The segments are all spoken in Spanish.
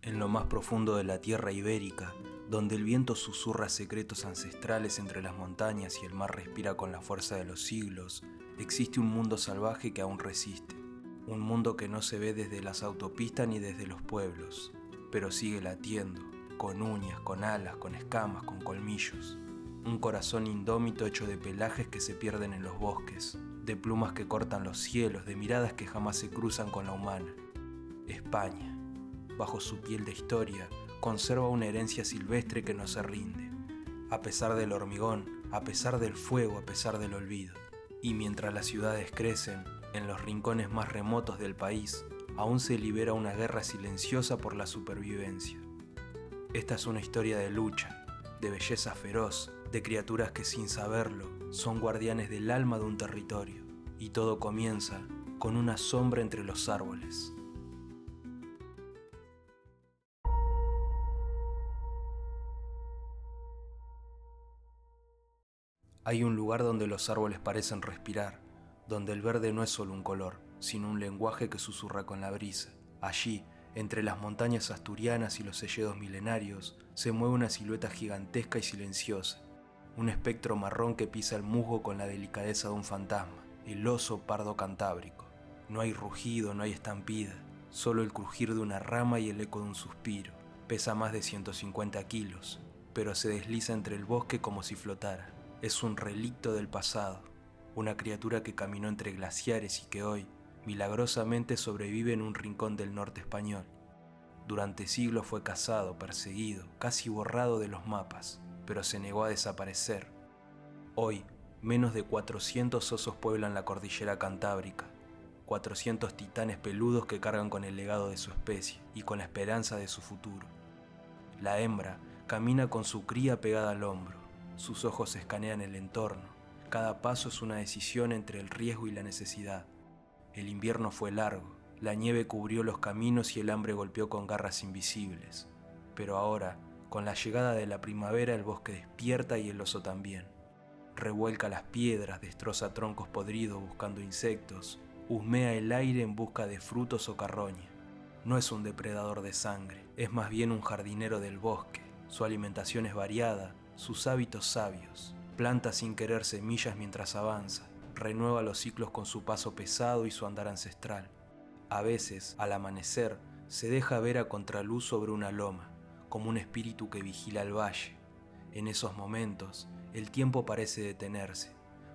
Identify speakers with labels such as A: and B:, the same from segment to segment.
A: En lo más profundo de la tierra ibérica, donde el viento susurra secretos ancestrales entre las montañas y el mar respira con la fuerza de los siglos, existe un mundo salvaje que aún resiste. Un mundo que no se ve desde las autopistas ni desde los pueblos, pero sigue latiendo, con uñas, con alas, con escamas, con colmillos. Un corazón indómito hecho de pelajes que se pierden en los bosques, de plumas que cortan los cielos, de miradas que jamás se cruzan con la humana. España, bajo su piel de historia, conserva una herencia silvestre que no se rinde, a pesar del hormigón, a pesar del fuego, a pesar del olvido. Y mientras las ciudades crecen, en los rincones más remotos del país, aún se libera una guerra silenciosa por la supervivencia. Esta es una historia de lucha, de belleza feroz, de criaturas que sin saberlo son guardianes del alma de un territorio. Y todo comienza con una sombra entre los árboles. Hay un lugar donde los árboles parecen respirar, donde el verde no es solo un color, sino un lenguaje que susurra con la brisa. Allí, entre las montañas asturianas y los selledos milenarios, se mueve una silueta gigantesca y silenciosa, un espectro marrón que pisa el musgo con la delicadeza de un fantasma, el oso pardo cantábrico. No hay rugido, no hay estampida, solo el crujir de una rama y el eco de un suspiro. Pesa más de 150 kilos, pero se desliza entre el bosque como si flotara. Es un relicto del pasado, una criatura que caminó entre glaciares y que hoy, milagrosamente, sobrevive en un rincón del norte español. Durante siglos fue cazado, perseguido, casi borrado de los mapas, pero se negó a desaparecer. Hoy, menos de 400 osos pueblan la cordillera cantábrica, 400 titanes peludos que cargan con el legado de su especie y con la esperanza de su futuro. La hembra camina con su cría pegada al hombro. Sus ojos escanean el entorno. Cada paso es una decisión entre el riesgo y la necesidad. El invierno fue largo, la nieve cubrió los caminos y el hambre golpeó con garras invisibles. Pero ahora, con la llegada de la primavera, el bosque despierta y el oso también. Revuelca las piedras, destroza troncos podridos buscando insectos, husmea el aire en busca de frutos o carroña. No es un depredador de sangre, es más bien un jardinero del bosque. Su alimentación es variada, sus hábitos sabios. Planta sin querer semillas mientras avanza, renueva los ciclos con su paso pesado y su andar ancestral. A veces, al amanecer, se deja ver a contraluz sobre una loma, como un espíritu que vigila el valle. En esos momentos, el tiempo parece detenerse,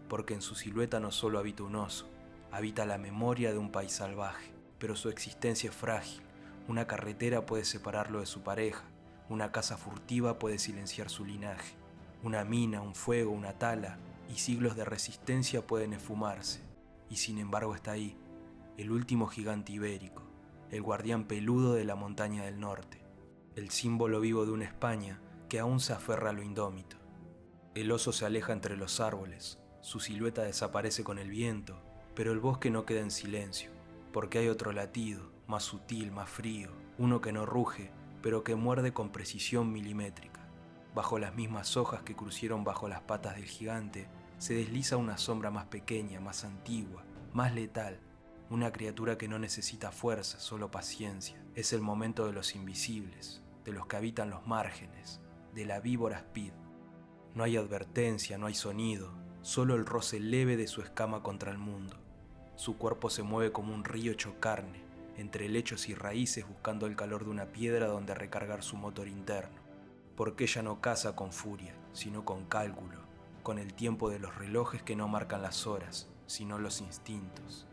A: porque en su silueta no solo habita un oso, habita la memoria de un país salvaje, pero su existencia es frágil. Una carretera puede separarlo de su pareja, una casa furtiva puede silenciar su linaje. Una mina, un fuego, una tala y siglos de resistencia pueden esfumarse. Y sin embargo está ahí, el último gigante ibérico, el guardián peludo de la montaña del norte, el símbolo vivo de una España que aún se aferra a lo indómito. El oso se aleja entre los árboles, su silueta desaparece con el viento, pero el bosque no queda en silencio, porque hay otro latido, más sutil, más frío, uno que no ruge, pero que muerde con precisión milimétrica. Bajo las mismas hojas que crucieron bajo las patas del gigante, se desliza una sombra más pequeña, más antigua, más letal, una criatura que no necesita fuerza, solo paciencia. Es el momento de los invisibles, de los que habitan los márgenes, de la víbora Speed. No hay advertencia, no hay sonido, solo el roce leve de su escama contra el mundo. Su cuerpo se mueve como un río hecho carne, entre helechos y raíces buscando el calor de una piedra donde recargar su motor interno. Porque ella no caza con furia, sino con cálculo, con el tiempo de los relojes que no marcan las horas, sino los instintos.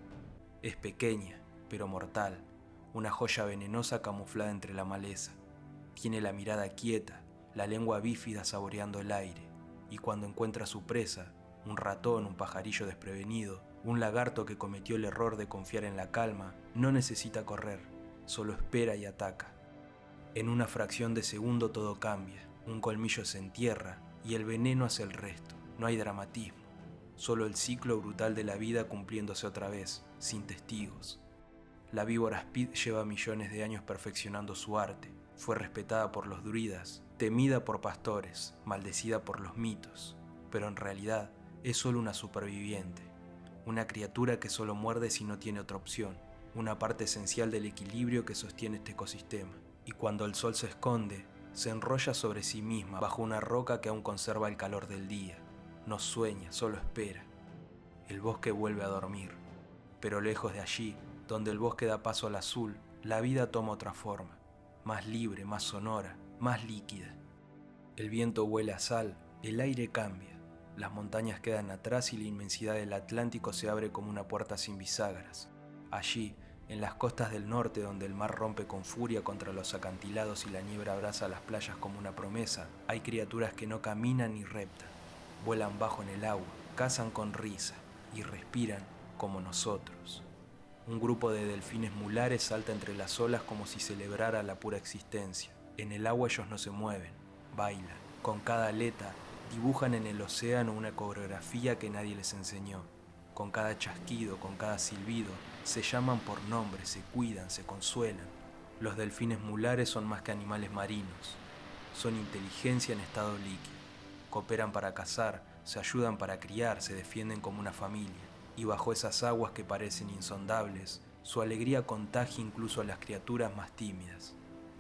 A: Es pequeña, pero mortal, una joya venenosa camuflada entre la maleza. Tiene la mirada quieta, la lengua bífida saboreando el aire, y cuando encuentra a su presa, un ratón, un pajarillo desprevenido, un lagarto que cometió el error de confiar en la calma, no necesita correr, solo espera y ataca. En una fracción de segundo todo cambia, un colmillo se entierra y el veneno hace el resto. No hay dramatismo, solo el ciclo brutal de la vida cumpliéndose otra vez, sin testigos. La víbora Speed lleva millones de años perfeccionando su arte, fue respetada por los druidas, temida por pastores, maldecida por los mitos, pero en realidad es solo una superviviente, una criatura que solo muerde si no tiene otra opción, una parte esencial del equilibrio que sostiene este ecosistema. y cuando el sol se esconde, se enrolla sobre sí misma bajo una roca que aún conserva el calor del día. No sueña, solo espera. El bosque vuelve a dormir, pero lejos de allí, donde el bosque da paso al azul, la vida toma otra forma, más libre, más sonora, más líquida. El viento huele a sal, el aire cambia, las montañas quedan atrás y la inmensidad del Atlántico se abre como una puerta sin bisagras. Allí, en las costas del norte, donde el mar rompe con furia contra los acantilados y la niebla abraza las playas como una promesa, hay criaturas que no caminan ni reptan, vuelan bajo en el agua, cazan con risa y respiran como nosotros. Un grupo de delfines mulares salta entre las olas como si celebrara la pura existencia. En el agua ellos no se mueven, bailan. Con cada aleta dibujan en el océano una coreografía que nadie les enseñó. Con cada chasquido, con cada silbido, se llaman por nombre, se cuidan, se consuelan. Los delfines mulares son más que animales marinos. Son inteligencia en estado líquido. Cooperan para cazar, se ayudan para criar, se defienden como una familia. Y bajo esas aguas que parecen insondables, su alegría contagia incluso a las criaturas más tímidas.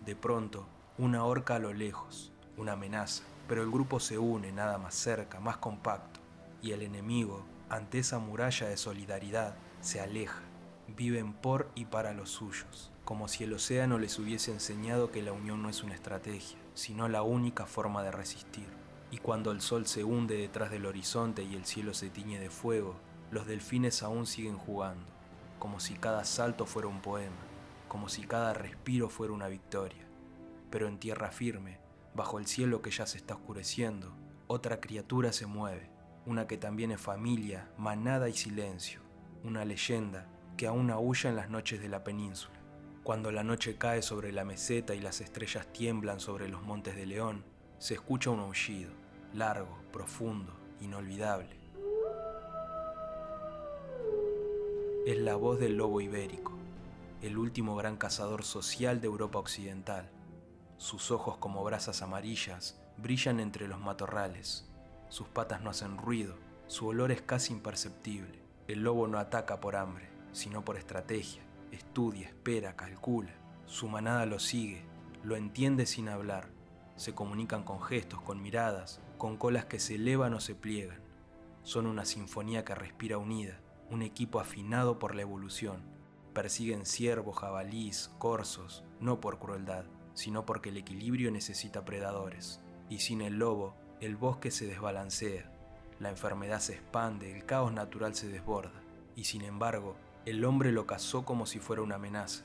A: De pronto, una orca a lo lejos, una amenaza, pero el grupo se une nada más cerca, más compacto, y el enemigo, ante esa muralla de solidaridad, se aleja. Viven por y para los suyos, como si el océano les hubiese enseñado que la unión no es una estrategia, sino la única forma de resistir. Y cuando el sol se hunde detrás del horizonte y el cielo se tiñe de fuego, los delfines aún siguen jugando, como si cada salto fuera un poema, como si cada respiro fuera una victoria. Pero en tierra firme, bajo el cielo que ya se está oscureciendo, otra criatura se mueve, una que también es familia, manada y silencio, una leyenda que aún aúlla en las noches de la península. Cuando la noche cae sobre la meseta y las estrellas tiemblan sobre los montes de León, se escucha un aullido, largo, profundo, inolvidable. Es la voz del lobo ibérico, el último gran cazador social de Europa occidental. Sus ojos como brasas amarillas brillan entre los matorrales. Sus patas no hacen ruido, su olor es casi imperceptible. El lobo no ataca por hambre, sino por estrategia. Estudia, espera, calcula. Su manada lo sigue, lo entiende sin hablar. Se comunican con gestos, con miradas, con colas que se elevan o se pliegan. Son una sinfonía que respira unida, un equipo afinado por la evolución. Persiguen ciervos, jabalís, corzos, no por crueldad, sino porque el equilibrio necesita predadores. Y sin el lobo, el bosque se desbalancea, la enfermedad se expande, el caos natural se desborda. Y sin embargo, el hombre lo cazó como si fuera una amenaza.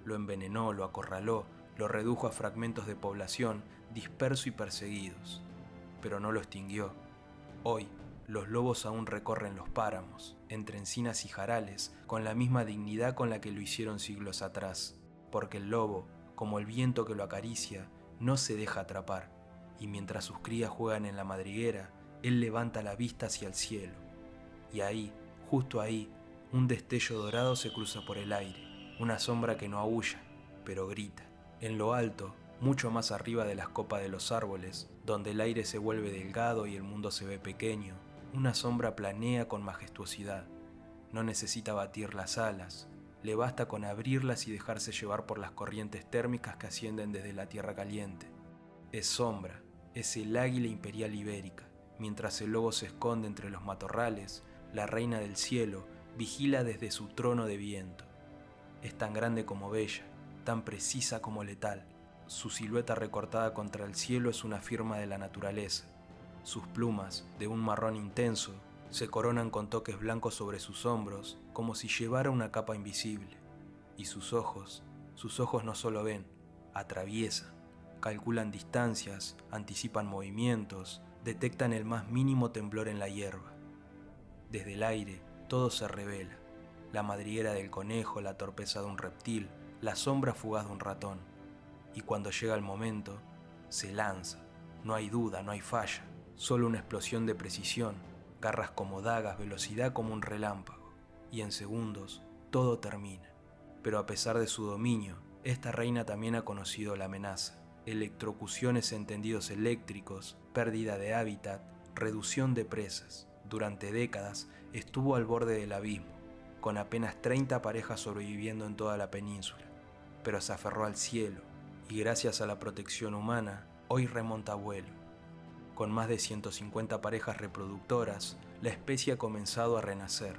A: Lo envenenó, lo acorraló, lo redujo a fragmentos de población, disperso y perseguidos. Pero no lo extinguió. Hoy, los lobos aún recorren los páramos, entre encinas y jarales, con la misma dignidad con la que lo hicieron siglos atrás, porque el lobo, como el viento que lo acaricia, no se deja atrapar, y mientras sus crías juegan en la madriguera, él levanta la vista hacia el cielo. Y ahí, justo ahí, un destello dorado se cruza por el aire, una sombra que no aúlla, pero grita. En lo alto, mucho más arriba de las copas de los árboles, donde el aire se vuelve delgado y el mundo se ve pequeño, una sombra planea con majestuosidad. No necesita batir las alas, le basta con abrirlas y dejarse llevar por las corrientes térmicas que ascienden desde la tierra caliente. Es sombra, es el águila imperial ibérica. Mientras el lobo se esconde entre los matorrales, la reina del cielo vigila desde su trono de viento. Es tan grande como bella, tan precisa como letal. Su silueta recortada contra el cielo es una firma de la naturaleza. Sus plumas, de un marrón intenso, se coronan con toques blancos sobre sus hombros, como si llevara una capa invisible. Y sus ojos no solo ven, atraviesan, calculan distancias, anticipan movimientos, detectan el más mínimo temblor en la hierba. Desde el aire, todo se revela. La madriguera del conejo, la torpeza de un reptil, la sombra fugaz de un ratón. Y cuando llega el momento, se lanza. No hay duda, no hay falla, solo una explosión de precisión, garras como dagas, velocidad como un relámpago. Y en segundos, todo termina. Pero a pesar de su dominio, esta reina también ha conocido la amenaza. Electrocuciones en tendidos eléctricos, pérdida de hábitat, reducción de presas. Durante décadas estuvo al borde del abismo, con apenas 30 parejas sobreviviendo en toda la península. Pero se aferró al cielo, y gracias a la protección humana, hoy remonta vuelo. Con más de 150 parejas reproductoras, la especie ha comenzado a renacer.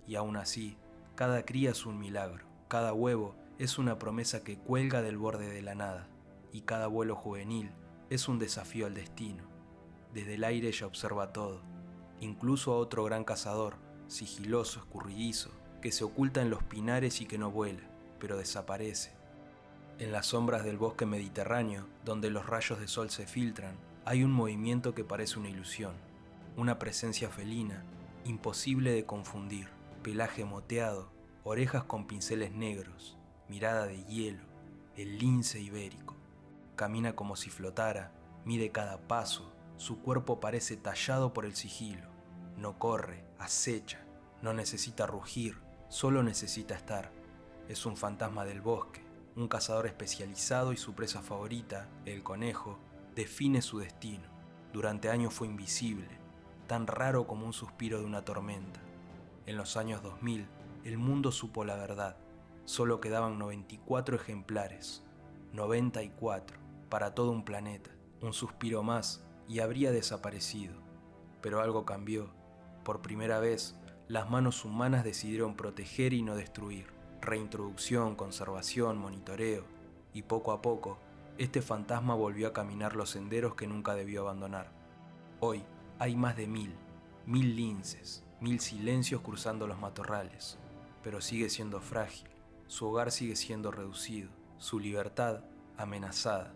A: Y aún así, cada cría es un milagro, cada huevo es una promesa que cuelga del borde de la nada, y cada vuelo juvenil es un desafío al destino. Desde el aire ella observa todo, incluso a otro gran cazador, sigiloso, escurridizo, que se oculta en los pinares y que no vuela, pero desaparece. En las sombras del bosque mediterráneo, donde los rayos de sol se filtran, hay un movimiento que parece una ilusión, una presencia felina, imposible de confundir, pelaje moteado, orejas con pinceles negros, mirada de hielo, el lince ibérico. Camina como si flotara, mide cada paso, su cuerpo parece tallado por el sigilo. No corre, acecha, no necesita rugir, solo necesita estar. Es un fantasma del bosque, un cazador especializado y su presa favorita, el conejo, define su destino. Durante años fue invisible, tan raro como un suspiro de una tormenta. En los años 2000, el mundo supo la verdad. Solo quedaban 94 ejemplares. 94, para todo un planeta. Un suspiro más y habría desaparecido. Pero algo cambió. Por primera vez, las manos humanas decidieron proteger y no destruir. Reintroducción, conservación, monitoreo. Y poco a poco, este fantasma volvió a caminar los senderos que nunca debió abandonar. Hoy hay más de 1000 linces, 1000 silencios cruzando los matorrales. Pero sigue siendo frágil. Su hogar sigue siendo reducido. Su libertad amenazada.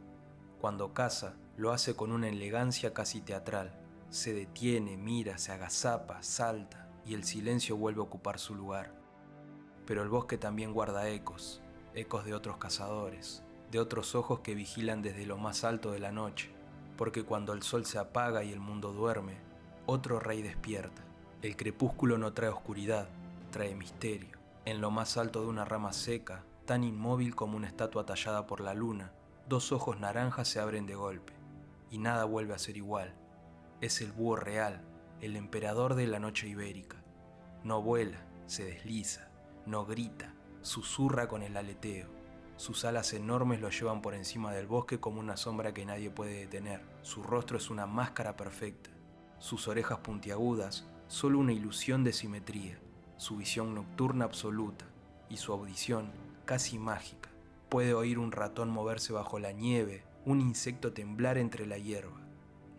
A: Cuando caza, lo hace con una elegancia casi teatral. Se detiene, mira, se agazapa, salta, y el silencio vuelve a ocupar su lugar. Pero el bosque también guarda ecos, ecos de otros cazadores, de otros ojos que vigilan desde lo más alto de la noche, porque cuando el sol se apaga y el mundo duerme, otro rey despierta. El crepúsculo no trae oscuridad, trae misterio. En lo más alto de una rama seca, tan inmóvil como una estatua tallada por la luna, dos ojos naranjas se abren de golpe, y nada vuelve a ser igual. Es el búho real, el emperador de la noche ibérica. No vuela, se desliza, no grita, susurra con el aleteo. Sus alas enormes lo llevan por encima del bosque como una sombra que nadie puede detener. Su rostro es una máscara perfecta. Sus orejas puntiagudas, solo una ilusión de simetría. Su visión nocturna absoluta y su audición casi mágica. Puede oír un ratón moverse bajo la nieve, un insecto temblar entre la hierba.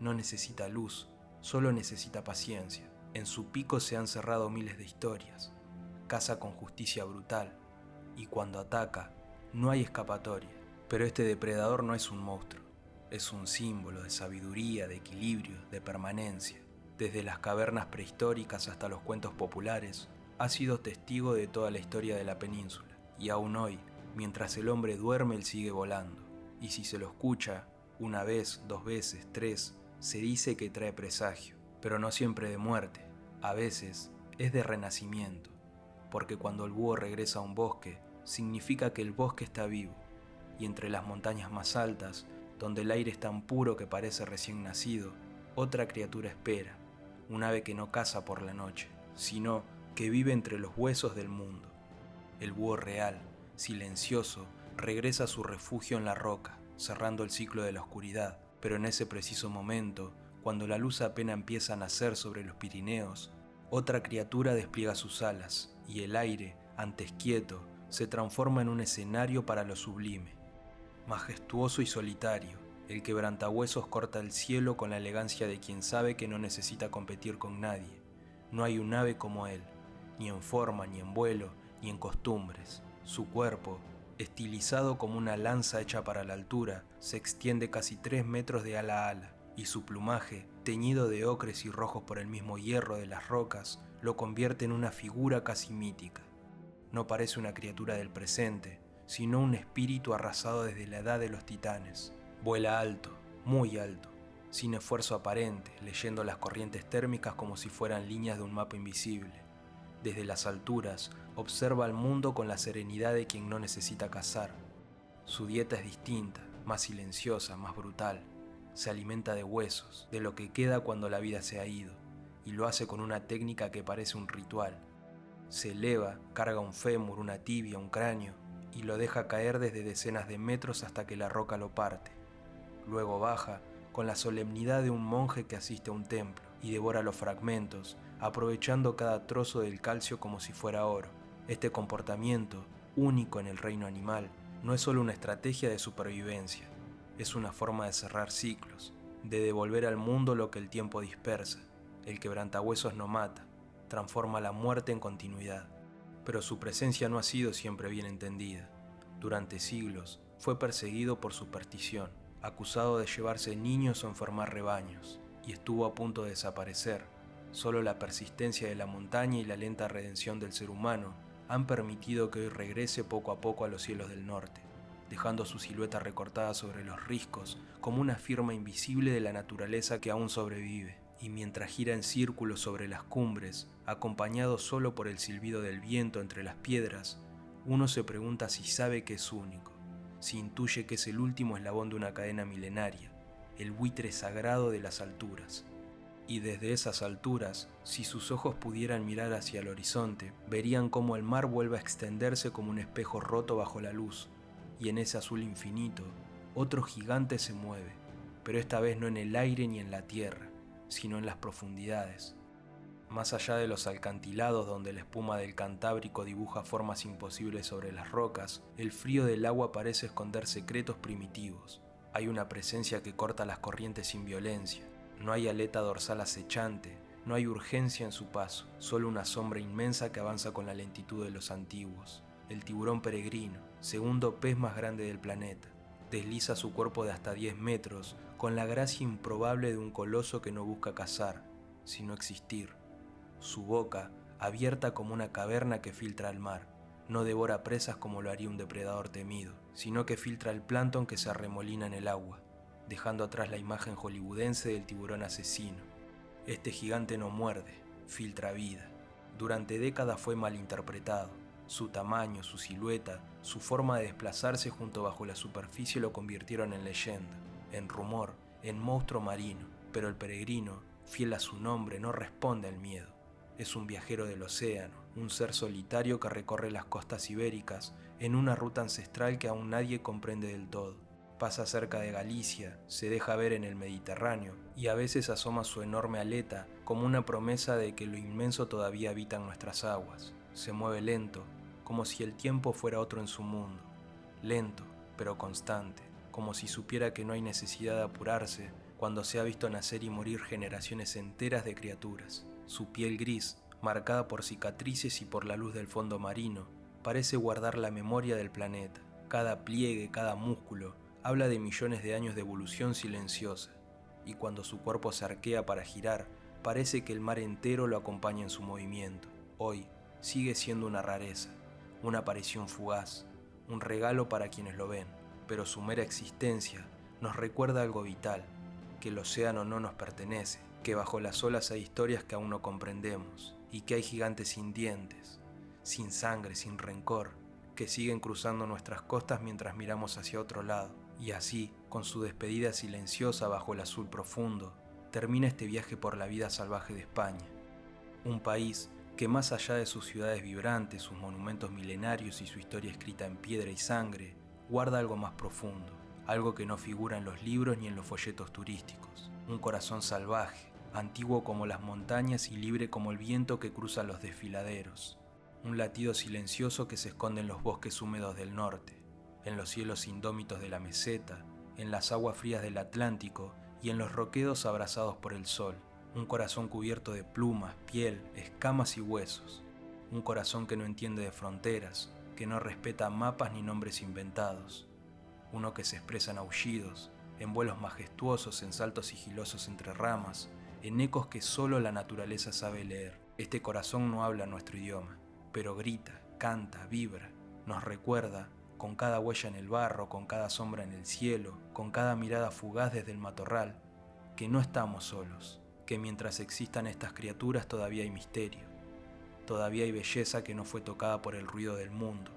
A: No necesita luz, solo necesita paciencia. En su pico se han cerrado miles de historias. Caza con justicia brutal, y cuando ataca, no hay escapatoria. Pero este depredador no es un monstruo, es un símbolo de sabiduría, de equilibrio, de permanencia. Desde las cavernas prehistóricas hasta los cuentos populares, ha sido testigo de toda la historia de la península, y aún hoy, mientras el hombre duerme, él sigue volando. Y si se lo escucha, una vez, 2 veces, 3, se dice que trae presagio, pero no siempre de muerte, a veces es de renacimiento, porque cuando el búho regresa a un bosque, significa que el bosque está vivo, y entre las montañas más altas, donde el aire es tan puro que parece recién nacido, otra criatura espera, un ave que no caza por la noche, sino que vive entre los huesos del mundo. El búho real, silencioso, regresa a su refugio en la roca, cerrando el ciclo de la oscuridad, pero en ese preciso momento, cuando la luz apenas empieza a nacer sobre los Pirineos, otra criatura despliega sus alas, y el aire, antes quieto, se transforma en un escenario para lo sublime. Majestuoso y solitario, el quebrantahuesos corta el cielo con la elegancia de quien sabe que no necesita competir con nadie. No hay un ave como él, ni en forma, ni en vuelo, ni en costumbres. Su cuerpo, estilizado como una lanza hecha para la altura, se extiende casi 3 metros de ala a ala, y su plumaje, teñido de ocres y rojos por el mismo hierro de las rocas, lo convierte en una figura casi mítica. No parece una criatura del presente, sino un espíritu arrasado desde la edad de los titanes. Vuela alto, muy alto, sin esfuerzo aparente, leyendo las corrientes térmicas como si fueran líneas de un mapa invisible. Desde las alturas, observa al mundo con la serenidad de quien no necesita cazar. Su dieta es distinta, más silenciosa, más brutal. Se alimenta de huesos, de lo que queda cuando la vida se ha ido, y lo hace con una técnica que parece un ritual. Se eleva, carga un fémur, una tibia, un cráneo, y lo deja caer desde decenas de metros hasta que la roca lo parte. Luego baja con la solemnidad de un monje que asiste a un templo y devora los fragmentos, aprovechando cada trozo del calcio como si fuera oro. Este comportamiento, único en el reino animal, no es solo una estrategia de supervivencia, es una forma de cerrar ciclos, de devolver al mundo lo que el tiempo dispersa. El quebrantahuesos no mata, transforma la muerte en continuidad. Pero su presencia no ha sido siempre bien entendida. Durante siglos fue perseguido por superstición, acusado de llevarse niños o enfermar rebaños, y estuvo a punto de desaparecer. Solo la persistencia de la montaña y la lenta redención del ser humano han permitido que hoy regrese poco a poco a los cielos del norte, dejando su silueta recortada sobre los riscos como una firma invisible de la naturaleza que aún sobrevive. Y mientras gira en círculos sobre las cumbres, acompañado solo por el silbido del viento entre las piedras, uno se pregunta si sabe que es único, si intuye que es el último eslabón de una cadena milenaria, el buitre sagrado de las alturas. Y desde esas alturas, si sus ojos pudieran mirar hacia el horizonte, verían cómo el mar vuelve a extenderse como un espejo roto bajo la luz, y en ese azul infinito, otro gigante se mueve, pero esta vez no en el aire ni en la tierra, sino en las profundidades. Más allá de los alcantilados donde la espuma del Cantábrico dibuja formas imposibles sobre las rocas, el frío del agua parece esconder secretos primitivos. Hay una presencia que corta las corrientes sin violencia. No hay aleta dorsal acechante, no hay urgencia en su paso, solo una sombra inmensa que avanza con la lentitud de los antiguos. El tiburón peregrino, segundo pez más grande del planeta, desliza su cuerpo de hasta 10 metros con la gracia improbable de un coloso que no busca cazar, sino existir. Su boca, abierta como una caverna que filtra al mar, no devora presas como lo haría un depredador temido, sino que filtra el plancton que se arremolina en el agua, dejando atrás la imagen hollywoodense del tiburón asesino. Este gigante no muerde, filtra vida. Durante décadas fue malinterpretado. Su tamaño, su silueta, su forma de desplazarse junto bajo la superficie lo convirtieron en leyenda, en rumor, en monstruo marino. Pero el peregrino, fiel a su nombre, no responde al miedo. Es un viajero del océano, un ser solitario que recorre las costas ibéricas en una ruta ancestral que aún nadie comprende del todo. Pasa cerca de Galicia, se deja ver en el Mediterráneo y a veces asoma su enorme aleta como una promesa de que lo inmenso todavía habita en nuestras aguas. Se mueve lento, como si el tiempo fuera otro en su mundo. Lento, pero constante, como si supiera que no hay necesidad de apurarse cuando se ha visto nacer y morir generaciones enteras de criaturas. Su piel gris, marcada por cicatrices y por la luz del fondo marino, parece guardar la memoria del planeta. Cada pliegue, cada músculo, habla de millones de años de evolución silenciosa, y cuando su cuerpo se arquea para girar, parece que el mar entero lo acompaña en su movimiento. Hoy sigue siendo una rareza, una aparición fugaz, un regalo para quienes lo ven, pero su mera existencia nos recuerda algo vital, que el océano no nos pertenece, que bajo las olas hay historias que aún no comprendemos, y que hay gigantes sin dientes, sin sangre, sin rencor, que siguen cruzando nuestras costas mientras miramos hacia otro lado. Y así, con su despedida silenciosa bajo el azul profundo, termina este viaje por la vida salvaje de España. Un país que más allá de sus ciudades vibrantes, sus monumentos milenarios y su historia escrita en piedra y sangre, guarda algo más profundo, algo que no figura en los libros ni en los folletos turísticos. Un corazón salvaje, antiguo como las montañas y libre como el viento que cruza los desfiladeros. Un latido silencioso que se esconde en los bosques húmedos del norte, en los cielos indómitos de la meseta, en las aguas frías del Atlántico y en los roquedos abrasados por el sol. Un corazón cubierto de plumas, piel, escamas y huesos. Un corazón que no entiende de fronteras, que no respeta mapas ni nombres inventados. Uno que se expresa en aullidos, en vuelos majestuosos, en saltos sigilosos entre ramas, en ecos que solo la naturaleza sabe leer. Este corazón no habla nuestro idioma, pero grita, canta, vibra, nos recuerda, con cada huella en el barro, con cada sombra en el cielo, con cada mirada fugaz desde el matorral, que no estamos solos, que mientras existan estas criaturas todavía hay misterio, todavía hay belleza que no fue tocada por el ruido del mundo,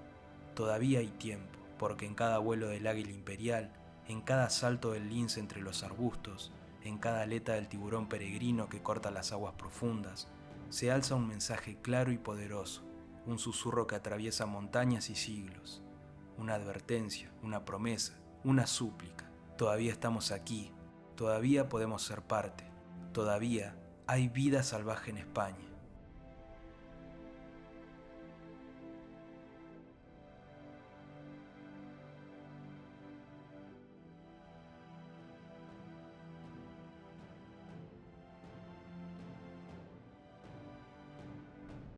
A: todavía hay tiempo, porque en cada vuelo del águila imperial, en cada salto del lince entre los arbustos, en cada aleta del tiburón peregrino que corta las aguas profundas, se alza un mensaje claro y poderoso, un susurro que atraviesa montañas y siglos. una advertencia, una promesa, una súplica. Todavía estamos aquí, todavía podemos ser parte, todavía hay vida salvaje en España.